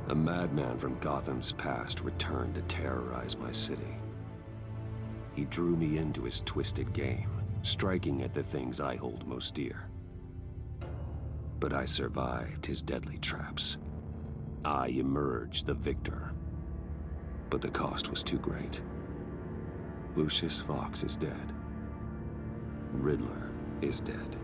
A madman from Gotham's past returned to terrorize my city. He drew me into his twisted game, striking at the things I hold most dear. But I survived his deadly traps. I emerged the victor. But the cost was too great. Lucius Fox is dead. Riddler is dead.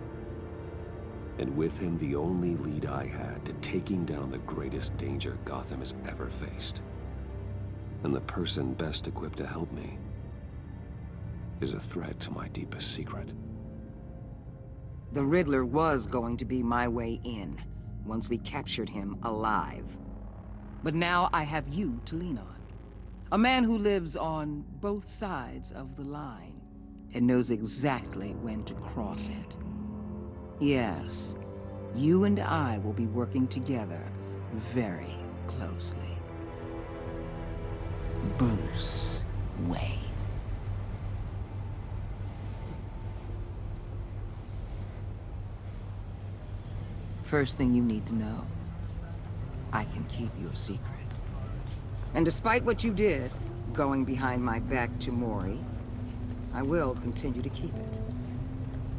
And with him, the only lead I had to taking down the greatest danger Gotham has ever faced. And the person best equipped to help me is a threat to my deepest secret. The Riddler was going to be my way in, once we captured him alive. But now I have you to lean on. A man who lives on both sides of the line, and knows exactly when to cross it. Yes, you and I will be working together very closely. Bruce Wayne. First thing you need to know, I can keep your secret. And despite what you did, going behind my back to Mori, I will continue to keep it.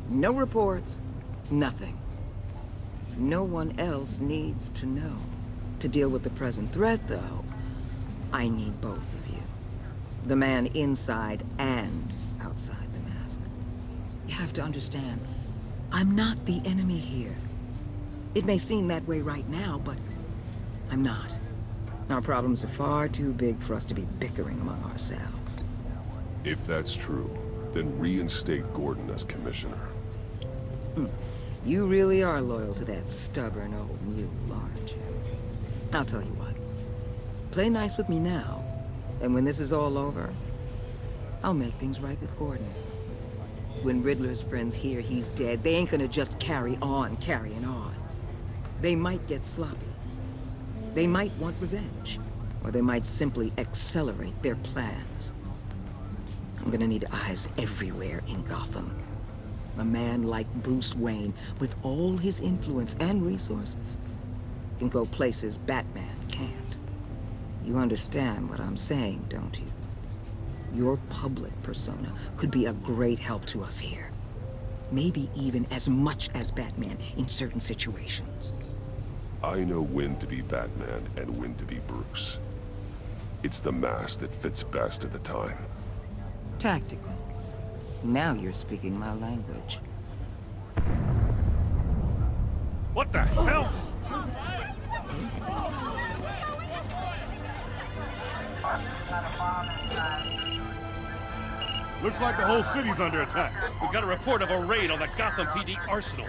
No reports, nothing. No one else needs to know. To deal with the present threat, though, I need both of you. The man inside and outside the mask. You have to understand, I'm not the enemy here. It may seem that way right now, but I'm not. Our problems are far too big for us to be bickering among ourselves. If that's true, then reinstate Gordon as commissioner. You really are loyal to that stubborn old mule, aren't you? I'll tell you what. Play nice with me now, and when this is all over, I'll make things right with Gordon. When Riddler's friends hear he's dead, they ain't gonna just carry on carrying on. They might get sloppy. They might want revenge, or they might simply accelerate their plans. I'm gonna need eyes everywhere in Gotham. A man like Bruce Wayne, with all his influence and resources, can go places Batman can't. You understand what I'm saying, don't you? Your public persona could be a great help to us here. Maybe even as much as Batman in certain situations. I know when to be Batman and when to be Bruce. It's the mask that fits best at the time. Tactical. Now you're speaking my language. What the hell? Looks like the whole city's under attack. We've got a report of a raid on the Gotham PD arsenal.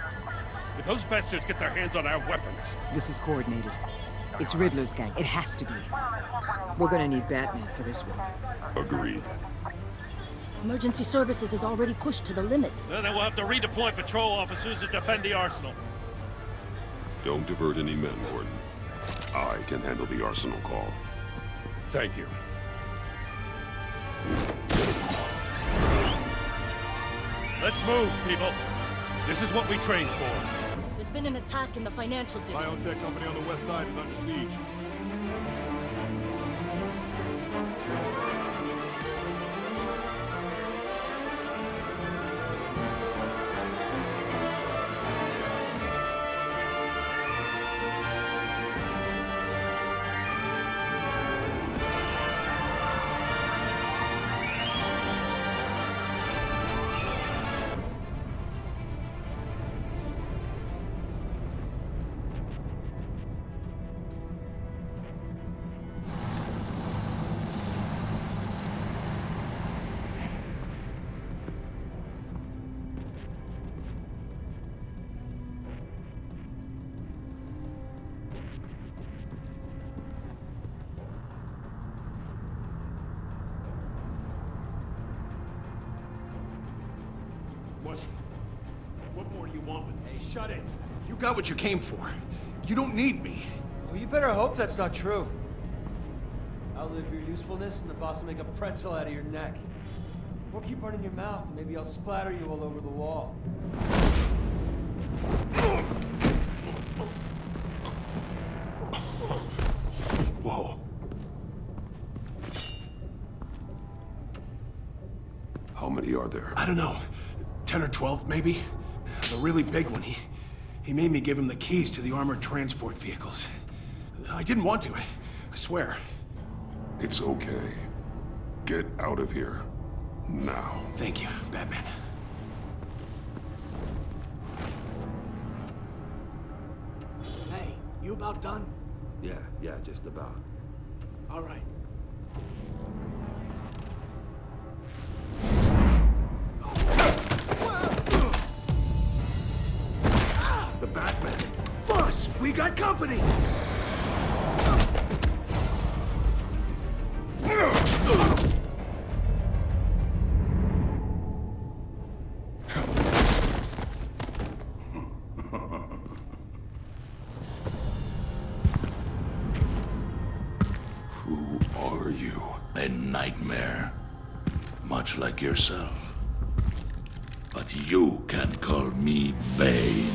If those bastards get their hands on our weapons... This is coordinated. It's Riddler's gang. It has to be. We're gonna need Batman for this one. Agreed. Emergency services is already pushed to the limit. Then we'll have to redeploy patrol officers to defend the arsenal. Don't divert any men, Gordon. I can handle the arsenal call. Thank you. Let's move, people. This is what we trained for. There's been an attack in the financial district. Biotech company on the west side is under siege. What more do you want with me? Shut it! You got what you came for. You don't need me. Well, you better hope that's not true. Outlive your usefulness and the boss will make a pretzel out of your neck. Or keep running your mouth and maybe I'll splatter you all over the wall. are there? I don't know. 10 or 12, maybe? The really big one, he made me give him the keys to the armored transport vehicles. I didn't want to, I swear. It's okay. Get out of here. Now. Thank you, Batman. Hey, you about done? Yeah, just about. All right. The Batman! Boss, we got company! Who are you? A nightmare, much like yourself. But you can call me Bane.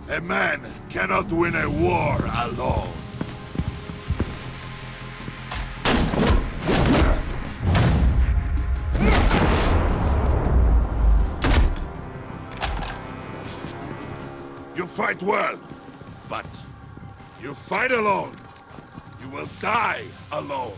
A man cannot win a war alone. You fight well, but you fight alone. You will die alone.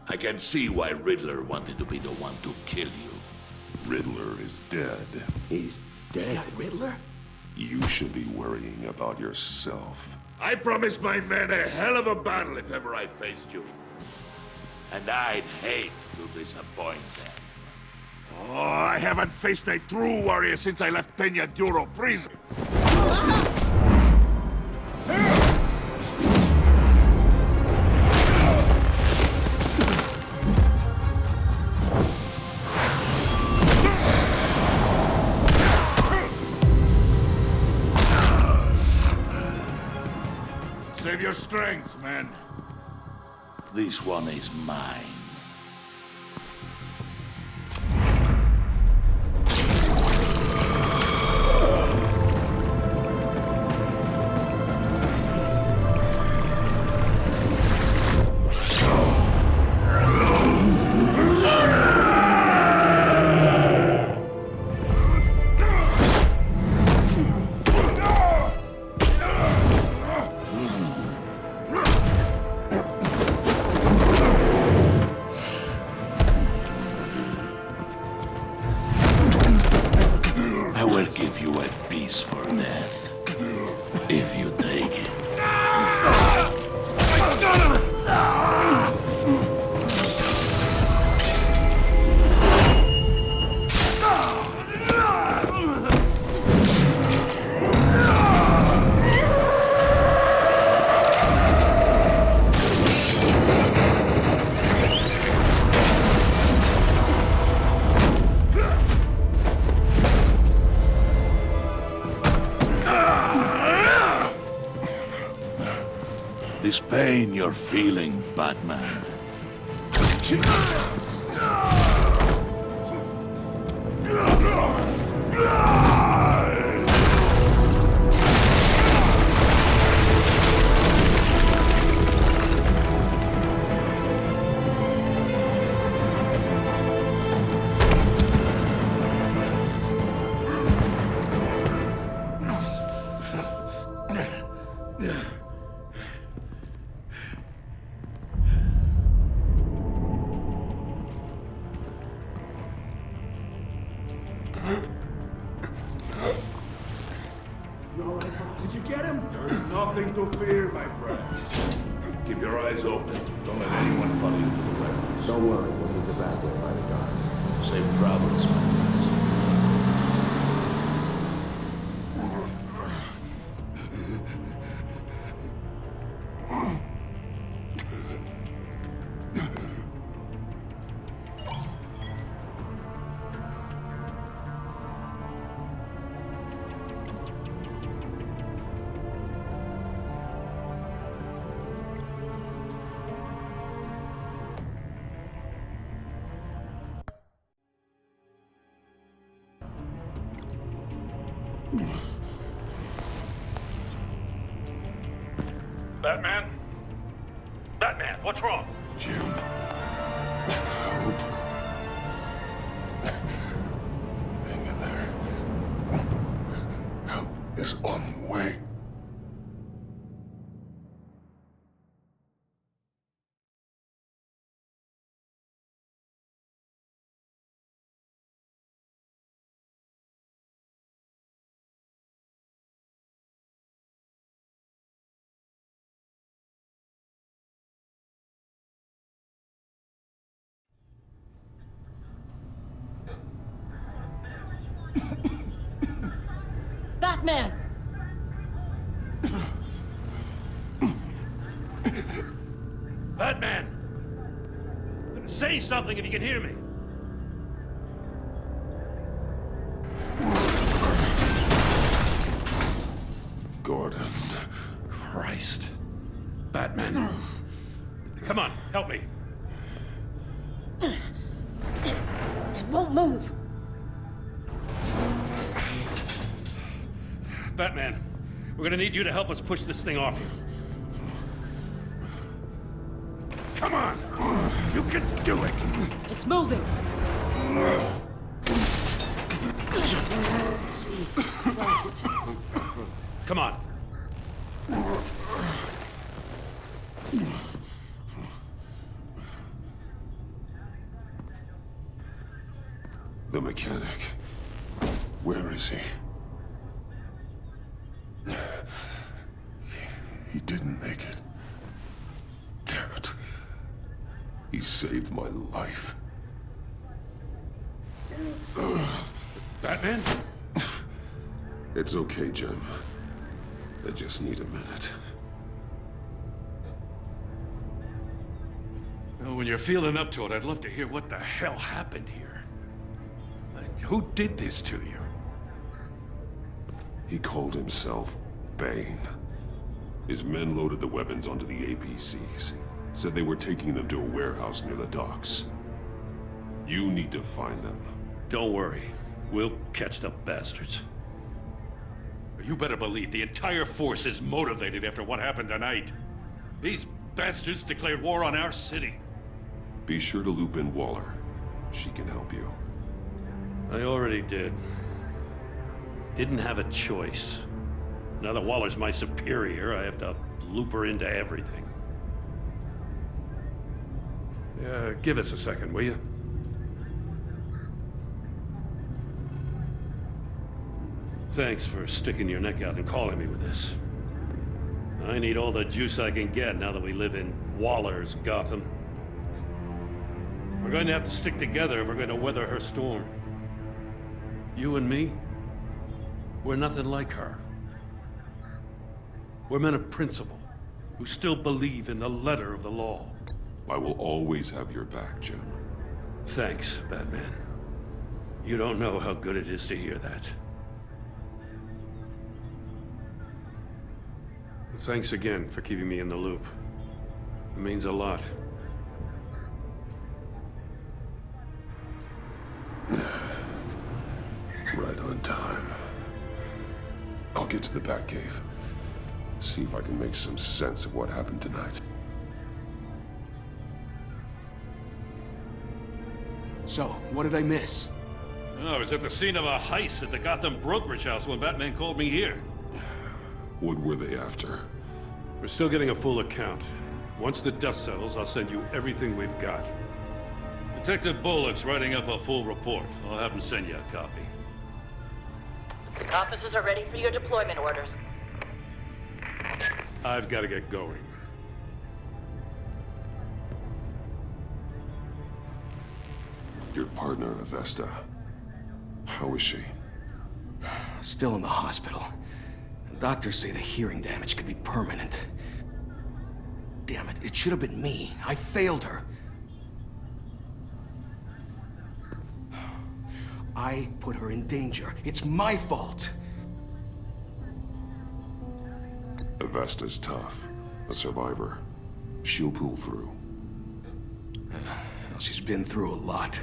I can see why Riddler wanted to be the one to kill you. Riddler is dead. He's dead. Riddler? You should be worrying about yourself. I promised my men a hell of a battle if ever I faced you. And I'd hate to disappoint them. Oh, I haven't faced a true warrior since I left Peña Duro prison. Save your strength, man. This one is mine. I will give you a piece for death, if you take it. This pain you're feeling, Batman. You all right, boss? Did you get him? There's nothing to fear, my friend. Keep your eyes open. Don't let anyone follow you to the warehouse. Don't worry, we'll meet the Batway by the docks. Safe travels, my friends. Batman? Batman, what's wrong? Jim. Help. Hang in there. Help is on the way. Batman! Batman! Say something if you can hear me. Gordon. Christ. Batman. Come on, help me. It won't move. Batman, we're gonna need you to help us push this thing off you. Come on! You can do it! It's moving. Jesus Christ. Come on. The mechanic. Where is he? He didn't make it. Damn it. He saved my life. Batman? It's okay, Jim. I just need a minute. Well, when you're feeling up to it, I'd love to hear what the hell happened here. Like, who did this to you? He called himself Bane. His men loaded the weapons onto the APCs. Said they were taking them to a warehouse near the docks. You need to find them. Don't worry. We'll catch the bastards. You better believe the entire force is motivated after what happened tonight. These bastards declared war on our city. Be sure to loop in Waller. She can help you. I already did. Didn't have a choice. Now that Waller's my superior, I have to loop her into everything. Give us a second, will you? Thanks for sticking your neck out and calling me with this. I need all the juice I can get now that we live in Waller's Gotham. We're going to have to stick together if we're going to weather her storm. You and me, we're nothing like her. We're men of principle, who still believe in the letter of the law. I will always have your back, Jim. Thanks, Batman. You don't know how good it is to hear that. Thanks again for keeping me in the loop. It means a lot. Right on time. I'll get to the Batcave. See if I can make some sense of what happened tonight. So, what did I miss? Oh, I was at the scene of a heist at the Gotham brokerage house when Batman called me here. What were they after? We're still getting a full account. Once the dust settles, I'll send you everything we've got. Detective Bullock's writing up a full report. I'll have him send you a copy. Officers are ready for your deployment orders. I've got to get going. Your partner, Avesta. How is she? Still in the hospital. Doctors say the hearing damage could be permanent. Damn it, it should have been me. I failed her. I put her in danger. It's my fault. Avesta's tough. A survivor. She'll pull through. Well, she's been through a lot.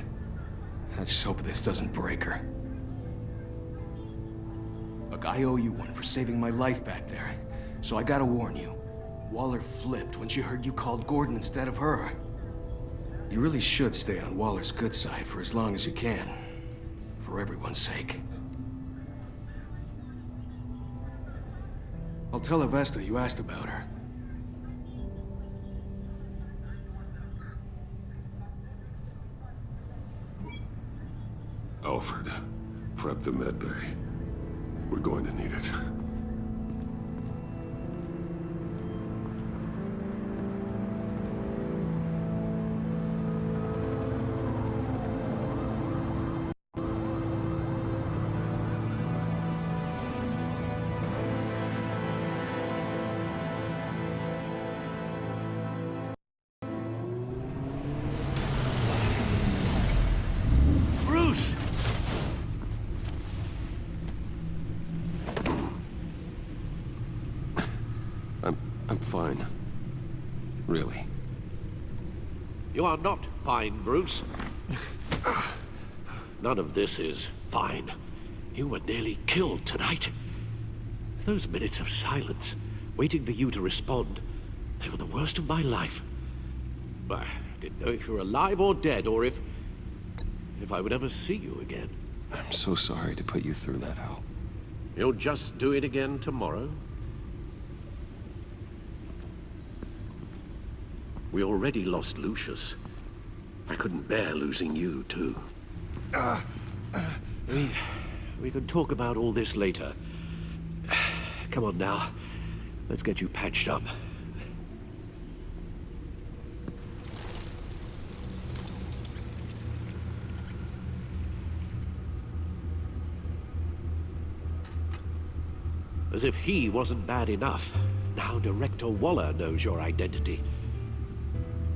I just hope this doesn't break her. A Look, I owe you one for saving my life back there. So I gotta warn you. Waller flipped when she heard you called Gordon instead of her. You really should stay on Waller's good side for as long as you can. For everyone's sake. I'll tell Avesta you asked about her. Alfred, prep the med bay. We're going to need it. Bruce! I'm fine. Really. You are not fine, Bruce. None of this is fine. You were nearly killed tonight. Those minutes of silence, waiting for you to respond, they were the worst of my life. I didn't know if you were alive or dead, or if I would ever see you again. I'm so sorry to put you through that, Al. You'll just do it again tomorrow? We already lost Lucius. I couldn't bear losing you, too. We can talk about all this later. Come on now. Let's get you patched up. As if he wasn't bad enough, now Director Waller knows your identity.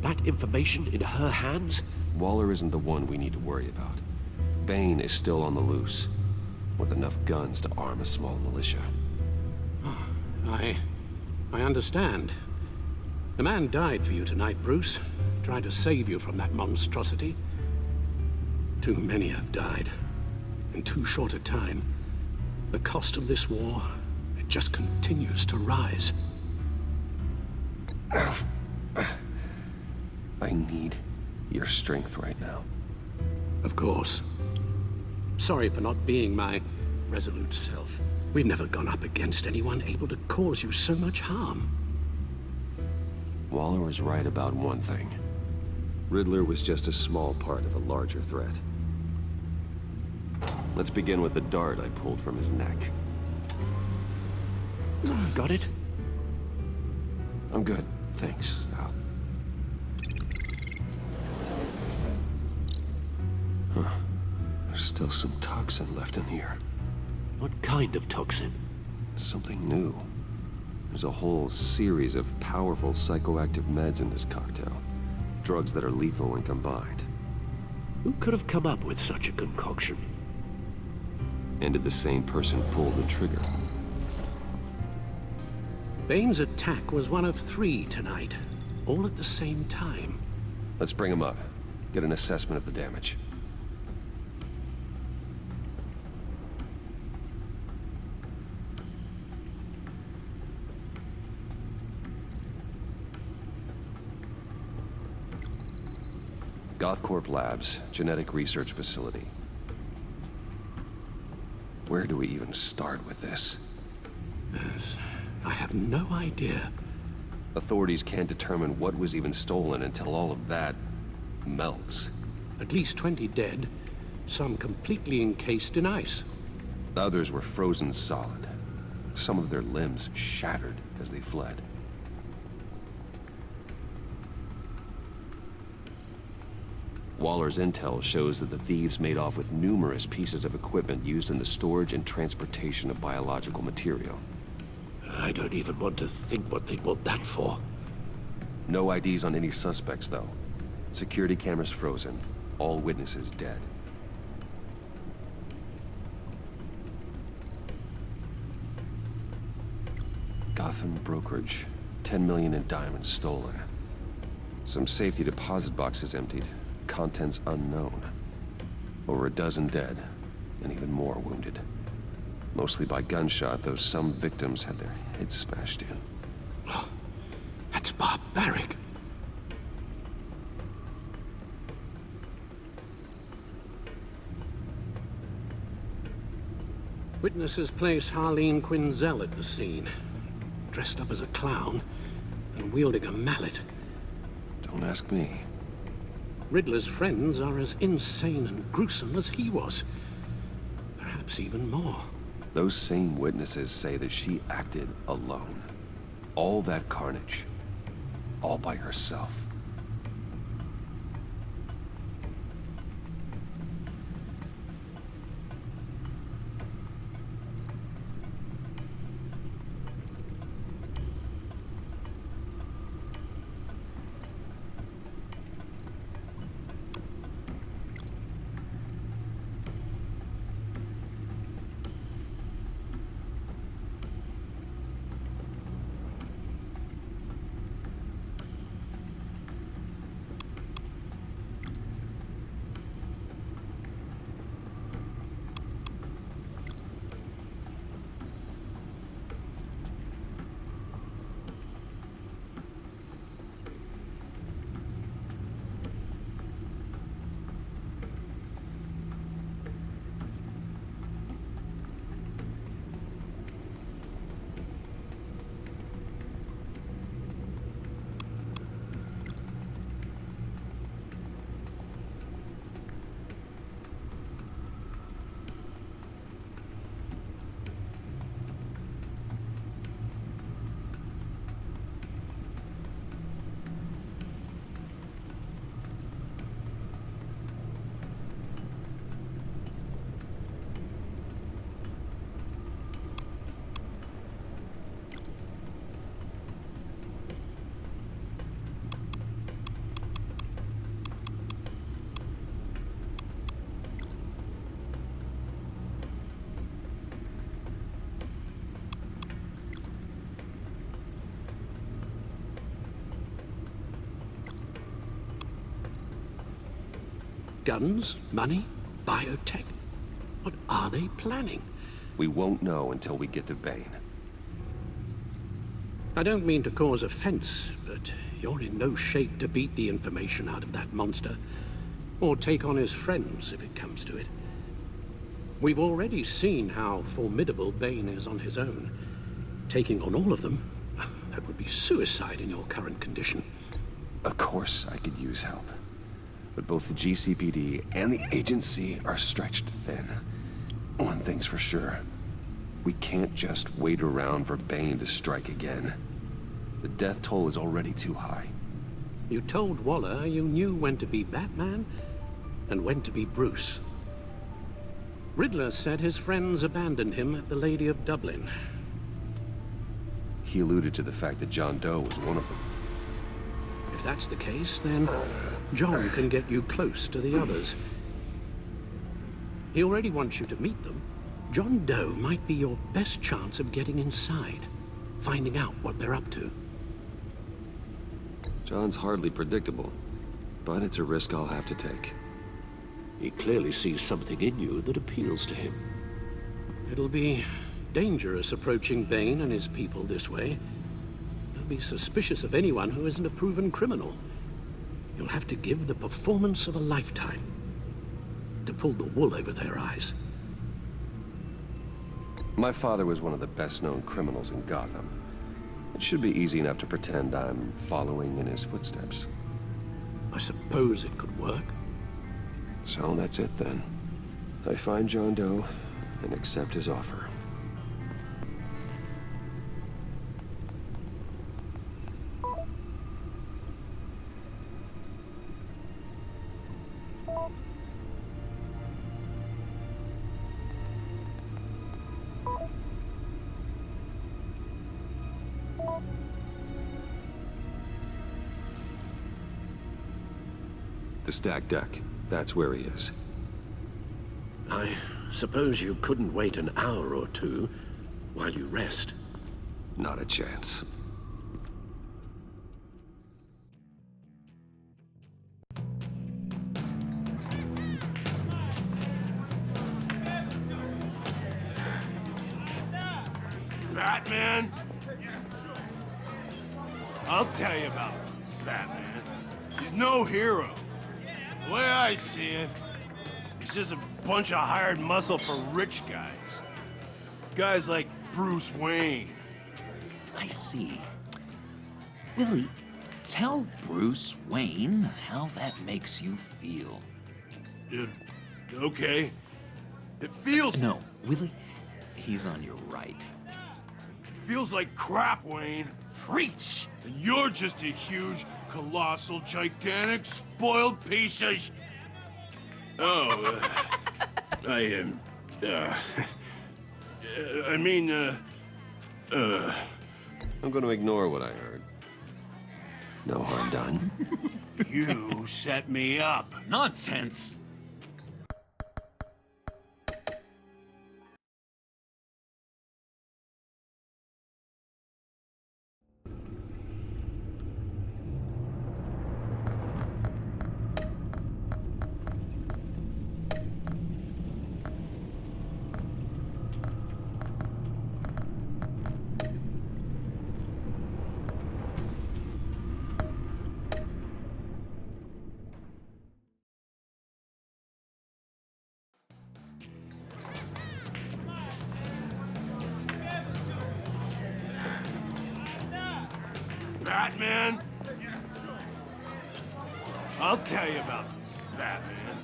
That information in her hands? Waller isn't the one we need to worry about. Bane is still on the loose, with enough guns to arm a small militia. I understand. The man died for you tonight, Bruce. Tried to save you from that monstrosity. Too many have died. In too short a time. The cost of this war, it just continues to rise. I need your strength right now. Of course. Sorry for not being my resolute self. We've never gone up against anyone able to cause you so much harm. Waller was right about one thing. Riddler was just a small part of a larger threat. Let's begin with the dart I pulled from his neck. Got it? I'm good, thanks, Al. Huh. There's still some toxin left in here. What kind of toxin? Something new. There's a whole series of powerful psychoactive meds in this cocktail. Drugs that are lethal when combined. Who could have come up with such a concoction? And did the same person pull the trigger? Bane's attack was one of 3 tonight, all at the same time. Let's bring him up. Get an assessment of the damage. Gothcorp Labs, genetic research facility. Where do we even start with this? Yes, I have no idea. Authorities can't determine what was even stolen until all of that melts. At least 20 dead, some completely encased in ice. Others were frozen solid. Some of their limbs shattered as they fled. Waller's intel shows that the thieves made off with numerous pieces of equipment used in the storage and transportation of biological material. I don't even want to think what they'd want that for. No IDs on any suspects, though. Security cameras frozen. All witnesses dead. Gotham brokerage. 10 million in diamonds stolen. Some safety deposit boxes emptied. Contents unknown. Over a dozen dead, and even more wounded. Mostly by gunshot, though some victims had their heads smashed in. Oh, that's barbaric. Witnesses place Harleen Quinzel at the scene, dressed up as a clown and wielding a mallet. Don't ask me. Riddler's friends are as insane and gruesome as he was. Perhaps even more. Those same witnesses say that she acted alone. All that carnage. All by herself. Guns, money, biotech. What are they planning? We won't know until we get to Bane. I don't mean to cause offense, but you're in no shape to beat the information out of that monster, or take on his friends if it comes to it. We've already seen how formidable Bane is on his own. Taking on all of them, that would be suicide in your current condition. Of course I could use help. But both the GCPD and the agency are stretched thin. One thing's for sure. We can't just wait around for Bane to strike again. The death toll is already too high. You told Waller you knew when to be Batman and when to be Bruce. Riddler said his friends abandoned him at the Lady of Dublin. He alluded to the fact that John Doe was one of them. If that's the case, then John can get you close to the others. He already wants you to meet them. John Doe might be your best chance of getting inside, finding out what they're up to. John's hardly predictable, but it's a risk I'll have to take. He clearly sees something in you that appeals to him. It'll be dangerous approaching Bane and his people this way. Be suspicious of anyone who isn't a proven criminal. You'll have to give the performance of a lifetime to pull the wool over their eyes. My father was one of the best-known criminals in Gotham. It should be easy enough to pretend I'm following in his footsteps. I suppose it could work. So that's it then. I find John Doe and accept his offer. The stacked deck. That's where he is. I suppose you couldn't wait an hour or two while you rest. Not a chance. Batman? I'll tell you about Batman. He's no hero. The way I see it, he's just a bunch of hired muscle for rich guys. Guys like Bruce Wayne. I see. Willie, tell Bruce Wayne how that makes you feel. Okay. It feels... No, Willie, he's on your right. It feels like crap, Wayne. Preach! And you're just a huge, colossal, gigantic, spoiled piece of I am... I'm gonna ignore what I heard. No harm done. You set me up. Nonsense! Batman? I'll tell you about Batman.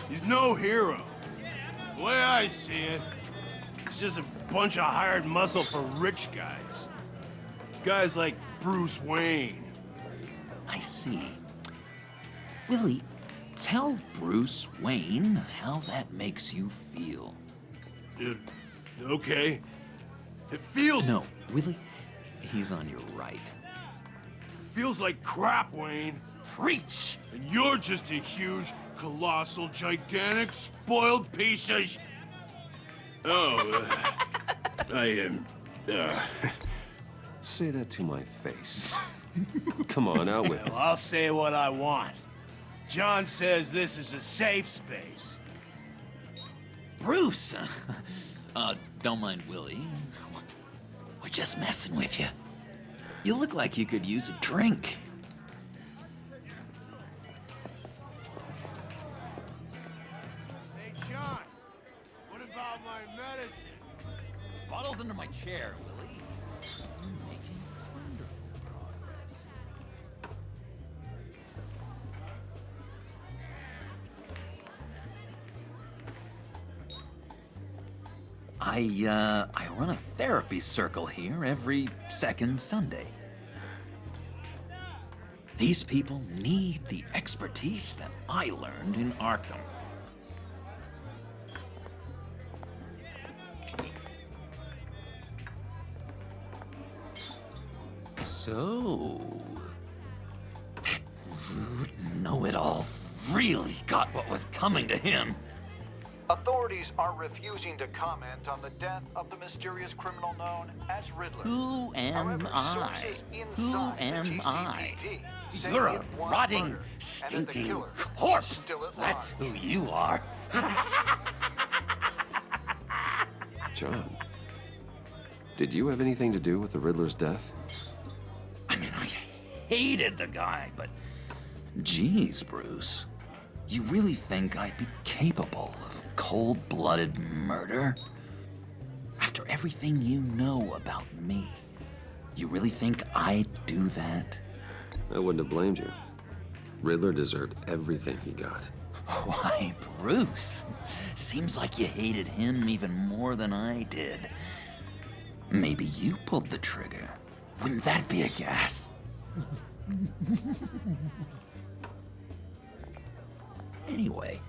He's no hero. The way I see it, he's just a bunch of hired muscle for rich guys. Guys like Bruce Wayne. I see. Willie, tell Bruce Wayne how that makes you feel. Okay. It feels... No, Willie, he's on your right. Feels like crap, Wayne. Preach! And you're just a huge, colossal, gigantic, spoiled piece of I am... Say that to my face. Come on, out with it. Well, I'll say what I want. John says this is a safe space. Bruce! Don't mind Willie. We're just messing with you. You look like you could use a drink. Hey, John. What about my medicine? Bottle's under my chair, Willie. You're making wonderful progress. I run a therapy circle here every second Sunday. These people need the expertise that I learned in Arkham. So, that rude know-it-all really got what was coming to him. Authorities are refusing to comment on the death of the mysterious criminal known as Riddler. Who am However, I? sources Who inside the am I? GCPD say You're he a had one rotting, murder, and that the stinking killer is corpse. still at That's large. who you are. John, did you have anything to do with the Riddler's death? I mean, I hated the guy, but geez, Bruce. You really think I'd be capable of cold-blooded murder? After everything you know about me, you really think I'd do that? I wouldn't have blamed you. Riddler deserved everything he got. Why, Bruce? Seems like you hated him even more than I did. Maybe you pulled the trigger. Wouldn't that be a gas? Anyway,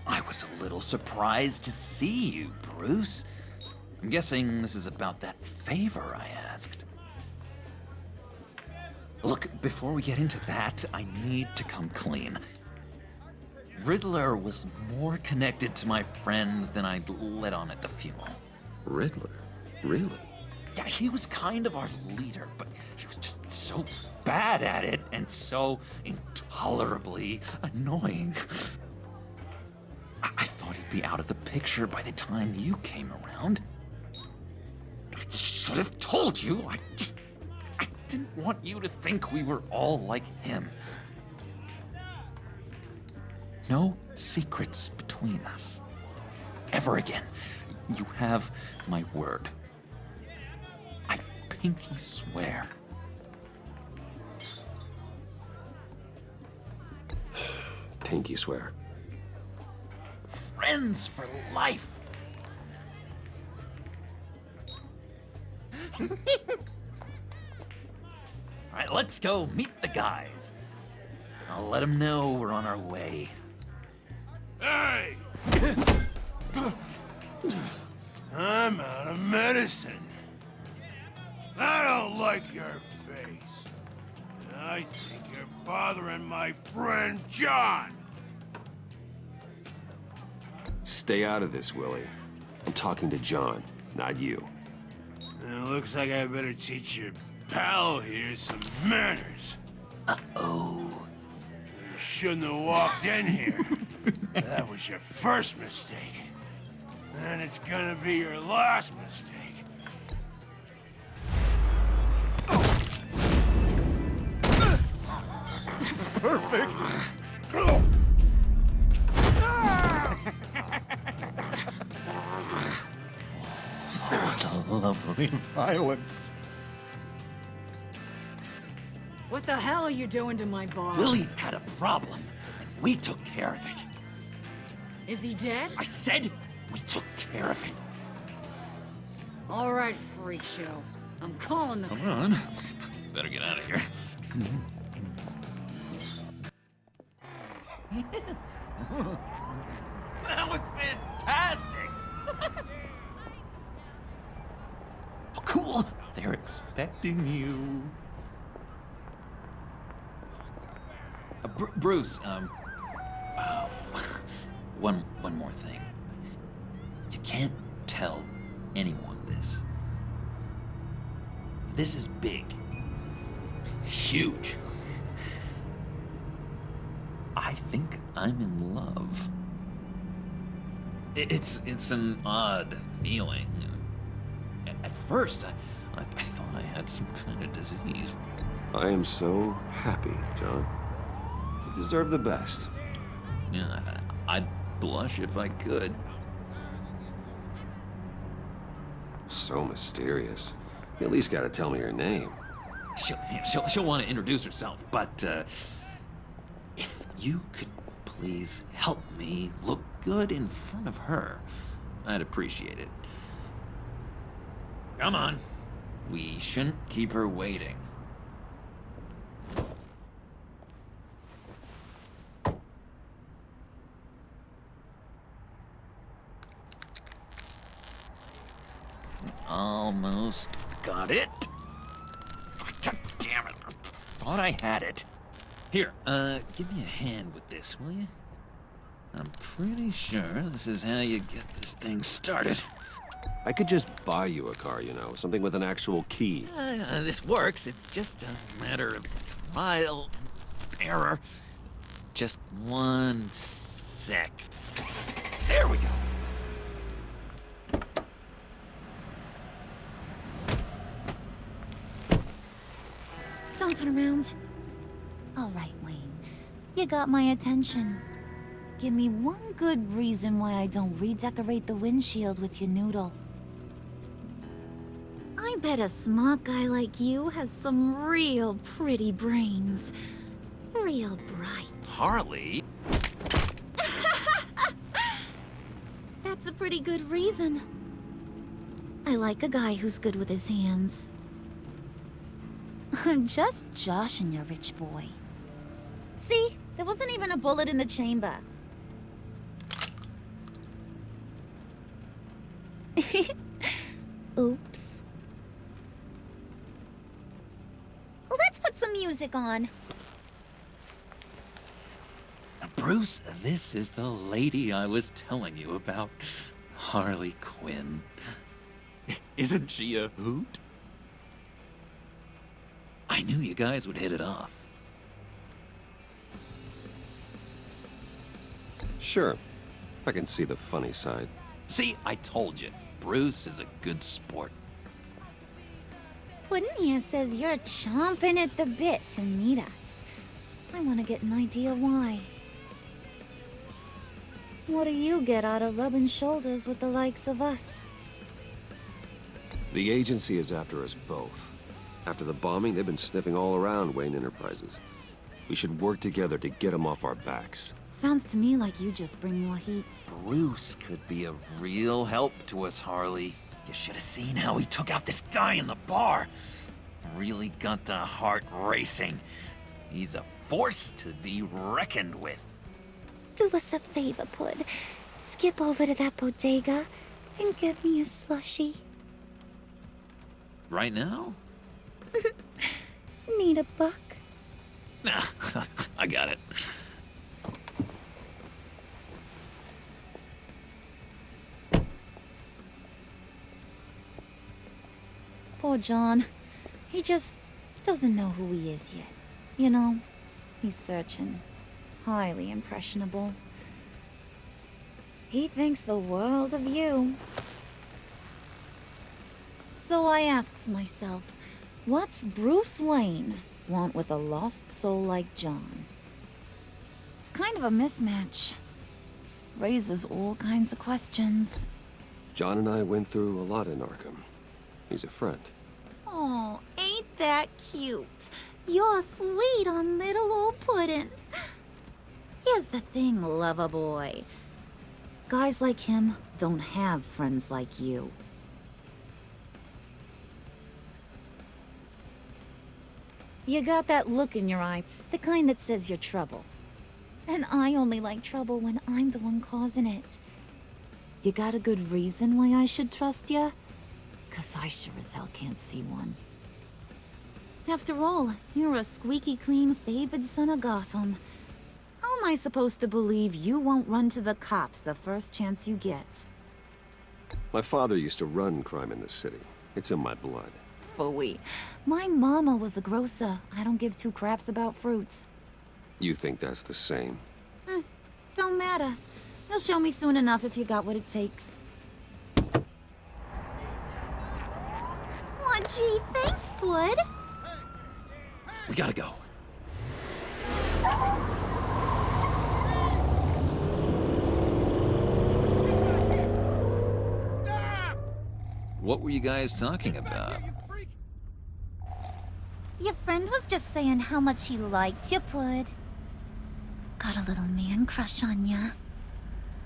I was a little surprised to see you, Bruce. I'm guessing this is about that favor I asked. Look, before we get into that, I need to come clean. Riddler was more connected to my friends than I'd let on at the funeral. Riddler? Really? Yeah, he was kind of our leader, but he was just so bad at it and so intolerably annoying. I thought he'd be out of the picture by the time you came around. should have told you. I didn't want you to think we were all like him. No secrets between us. Ever again. You have my word. I pinky swear. Pinky swear. Friends for life. All right, let's go meet the guys. I'll let them know we're on our way. Hey! I'm out of medicine. I don't like your face. I think you're bothering my friend John. Stay out of this, Willie. I'm talking to John, not you. It looks like I better teach your pal here some manners. Uh-oh. You shouldn't have walked in here. That was your first mistake. And it's gonna be your last mistake. Perfect. What a lovely violence. What the hell are you doing to my bar? Willie had a problem, and we took care of it. Is he dead? I said we took care of it. All right, freak show. I'm calling the... Come on. Better get out of here. That was fantastic! Oh, cool! They're expecting you. Bruce, one more thing. You can't tell anyone this. This is big. Huge. I think I'm in love. It's an odd feeling. At first, I thought I had some kind of disease. I am so happy, John. You deserve the best. Yeah, I'd blush if I could. So mysterious. You at least gotta tell me her name. She'll want to introduce herself, but if you could please help me look good in front of her, I'd appreciate it. Come on. We shouldn't keep her waiting. Almost got it. Damn it. I thought I had it. Here, give me a hand with this, will you? I'm pretty sure this is how you get this thing started. I could just buy you a car, you know, something with an actual key. This works. It's just a matter of trial and error. Just one sec. There we go. Don't turn around. All right, Wayne. You got my attention. Give me one good reason why I don't redecorate the windshield with your noodle. I bet a smart guy like you has some real pretty brains. Real bright. Harley? That's a pretty good reason. I like a guy who's good with his hands. I'm just joshing you, rich boy. See? There wasn't even a bullet in the chamber. Oops. Let's put some music on. Bruce, this is the lady I was telling you about. Harley Quinn. Isn't she a hoot? I knew you guys would hit it off. Sure. I can see the funny side. See, I told you. Bruce is a good sport. Puddin' here says you're chomping at the bit to meet us. I want to get an idea why. What do you get out of rubbing shoulders with the likes of us? The agency is after us both. After the bombing, they've been sniffing all around Wayne Enterprises. We should work together to get them off our backs. Sounds to me like you just bring more heat. Bruce could be a real help to us, Harley. You should have seen how he took out this guy in the bar. Really got the heart racing. He's a force to be reckoned with. Do us a favor, Pud. Skip over to that bodega and get me a slushie. Right now? Need a buck? Nah, I got it. Poor John. He just doesn't know who he is yet. You know, he's searching. Highly impressionable. He thinks the world of you. So I asks myself, what's Bruce Wayne want with a lost soul like John? It's kind of a mismatch. Raises all kinds of questions. John and I went through a lot in Arkham. He's a friend. Oh, ain't that cute? You're sweet on little old Puddin'. Here's the thing, lover boy. Guys like him don't have friends like you. You got that look in your eye, the kind that says you're trouble. And I only like trouble when I'm the one causing it. You got a good reason why I should trust you? 'Cause I sure as hell can't see one. After all, you're a squeaky clean favored son of Gotham. How am I supposed to believe you won't run to the cops the first chance you get? My father used to run crime in this city. It's in my blood. Phooey. My mama was a grocer. I don't give two craps about fruits. You think that's the same? Don't matter. You'll show me soon enough if you got what it takes. Aw, gee, thanks, Bud. We gotta go. What were you guys talking about? Your friend was just saying how much he liked you, Pud. Got a little man crush on ya.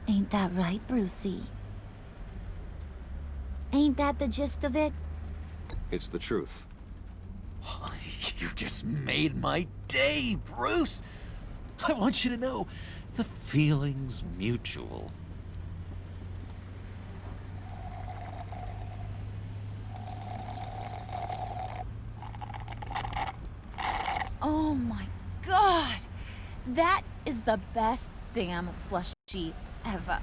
Ain't that right, Brucey? Ain't that the gist of it? It's the truth. You just made my day, Bruce! I want you to know, the feeling's mutual. Oh my god! That is the best damn slushie ever.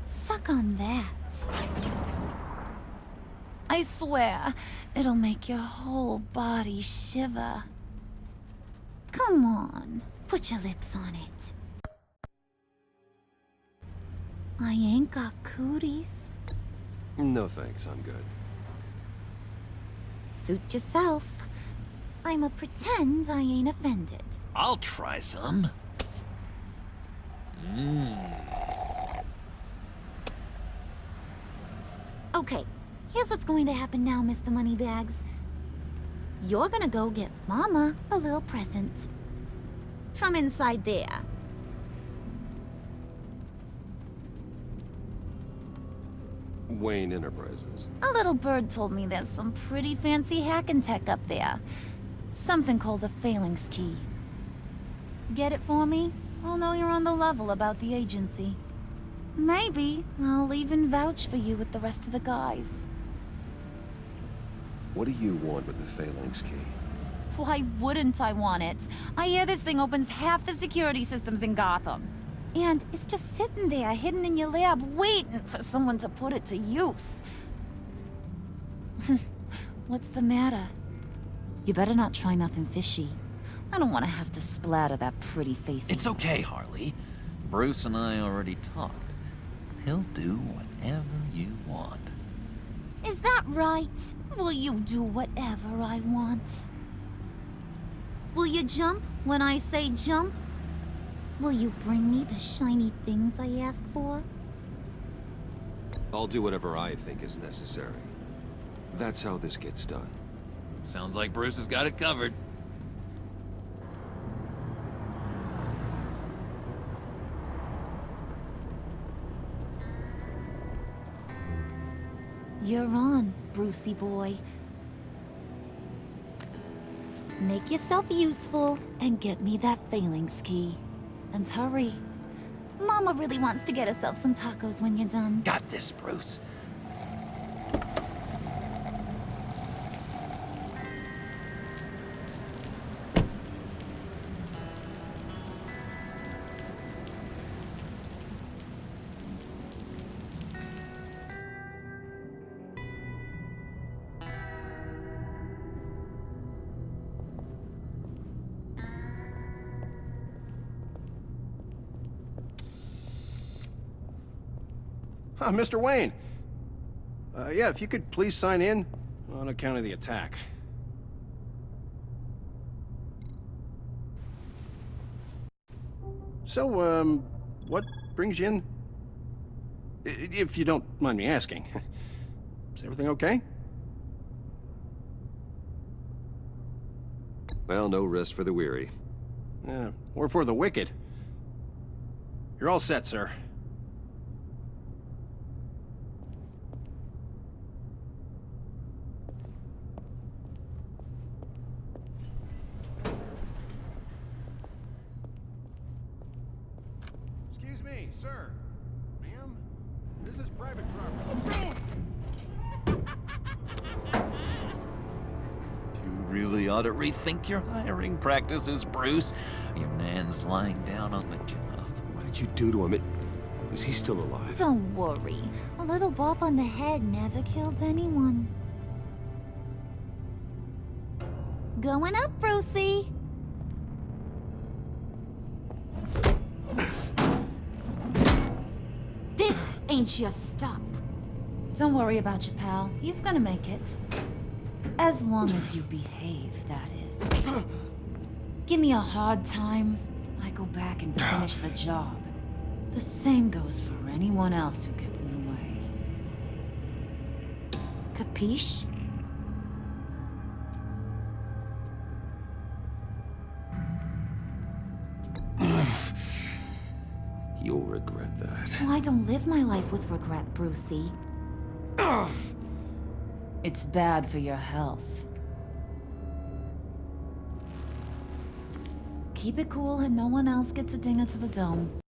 Suck on that. I swear, it'll make your whole body shiver. Come on, put your lips on it. I ain't got cooties. No thanks, I'm good. Suit yourself. I'ma pretend I ain't offended. I'll try some. Okay, here's what's going to happen now, Mr. Moneybags. You're gonna go get Mama a little present. From inside there. Wayne Enterprises. A little bird told me there's some pretty fancy hacking tech up there. Something called a phalanx key. Get it for me? I'll know you're on the level about the agency. Maybe I'll even vouch for you with the rest of the guys. What do you want with the phalanx key? Why wouldn't I want it? I hear this thing opens half the security systems in Gotham. And it's just sitting there, hidden in your lab, waiting for someone to put it to use. What's the matter? You better not try nothing fishy. I don't want to have to splatter that pretty face. It's okay, Harley. Bruce and I already talked. he'll do whatever you want. Is that right? Will you do whatever I want? Will you jump when I say jump? Will you bring me the shiny things I ask for? I'll do whatever I think is necessary. That's how this gets done. Sounds like Bruce has got it covered. You're on, Brucey boy. Make yourself useful and get me that phalanx key. And hurry. Mama really wants to get herself some tacos when you're done. Got this, Bruce. Mr. Wayne. Yeah, if you could please sign in on account of the attack. So, what brings you in? If you don't mind me asking. Is everything okay? Well, no rest for the weary. Or for the wicked. You're all set, sir. Excuse me, sir. Ma'am, this is private property. You really ought to rethink your hiring practices, Bruce. Your man's lying down on the job. What did you do to him? Is he still alive? Don't worry. A little bop on the head never killed anyone. Going up, Brucey. This ain't your stop. Don't worry about your pal. He's gonna make it. As long as you behave, that is. Give me a hard time, I go back and finish the job. The same goes for anyone else who gets in the way. Capiche? You'll regret that. Oh, I don't live my life with regret, Brucey. It's bad for your health. Keep it cool and no one else gets a dinger to the dome.